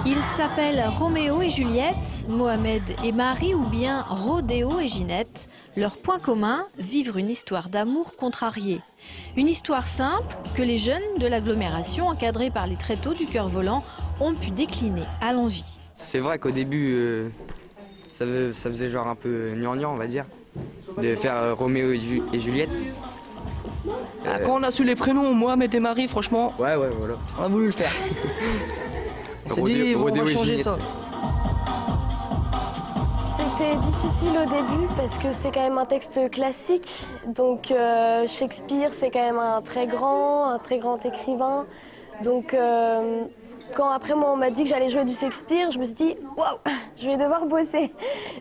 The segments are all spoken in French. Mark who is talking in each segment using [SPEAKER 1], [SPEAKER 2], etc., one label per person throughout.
[SPEAKER 1] Ils s'appellent Roméo et Juliette, Mohamed et Marie ou bien Rodéo et Ginette. Leur point commun, vivre une histoire d'amour contrariée. Une histoire simple que les jeunes de l'agglomération, encadrés par les tréteaux du cœur volant, ont pu décliner à l'envi.
[SPEAKER 2] C'est vrai qu'au début, ça faisait genre un peu gnangnan, on va dire, de faire Roméo et Juliette.
[SPEAKER 3] Quand on a su les prénoms, Mohamed et Marie, franchement,
[SPEAKER 2] ouais, voilà.
[SPEAKER 3] On a voulu le faire. On s'est dit, on va changer ça.
[SPEAKER 4] C'était difficile au début parce que c'est quand même un texte classique. Donc Shakespeare, c'est quand même un très grand écrivain. Donc quand après moi on m'a dit que j'allais jouer du Shakespeare, je me suis dit waouh, je vais devoir bosser.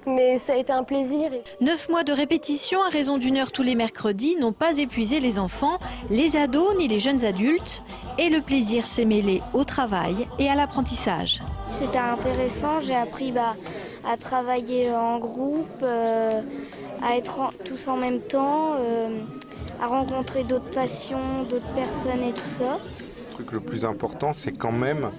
[SPEAKER 4] Mais ça a été un plaisir.
[SPEAKER 1] 9 mois de répétition à raison d'1 heure tous les mercredis n'ont pas épuisé les enfants, les ados ni les jeunes adultes. Et le plaisir s'est mêlé au travail et à l'apprentissage.
[SPEAKER 5] C'était intéressant, j'ai appris à travailler en groupe, à être tous en même temps, à rencontrer d'autres passions, d'autres personnes et tout ça.
[SPEAKER 6] Le truc le plus important, c'est quand même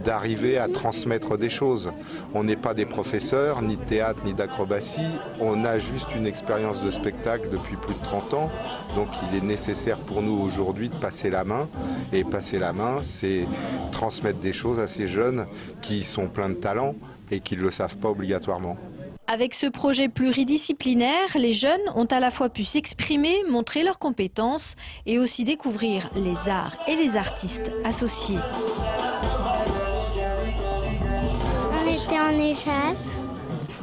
[SPEAKER 6] d'arriver à transmettre des choses. On n'est pas des professeurs, ni de théâtre, ni d'acrobatie. On a juste une expérience de spectacle depuis plus de 30 ans. Donc il est nécessaire pour nous aujourd'hui de passer la main. Et passer la main, c'est transmettre des choses à ces jeunes qui sont pleins de talent et qui ne le savent pas obligatoirement.
[SPEAKER 1] Avec ce projet pluridisciplinaire, les jeunes ont à la fois pu s'exprimer, montrer leurs compétences et aussi découvrir les arts et les artistes associés.
[SPEAKER 5] On était en échasse,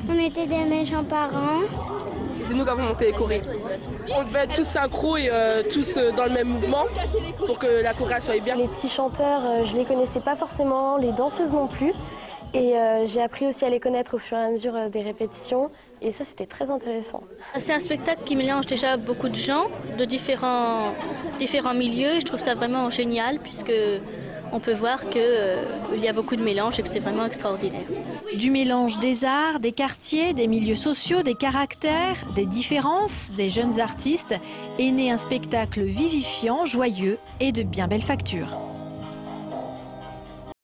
[SPEAKER 5] on était des méchants parents.
[SPEAKER 7] C'est nous qui avons monté les chorés. On devait être tous synchro et tous dans le même mouvement pour que la chorale soit bien.
[SPEAKER 4] Les petits chanteurs, je ne les connaissais pas forcément, les danseuses non plus. Et j'ai appris aussi à les connaître au fur et à mesure des répétitions. Et ça, c'était très intéressant.
[SPEAKER 8] C'est un spectacle qui mélange déjà beaucoup de gens, de différents milieux. Et je trouve ça vraiment génial puisque on peut voir qu'il y a beaucoup de mélange et que c'est vraiment extraordinaire.
[SPEAKER 1] Du mélange des arts, des quartiers, des milieux sociaux, des caractères, des différences, des jeunes artistes, est né un spectacle vivifiant, joyeux et de bien belle facture.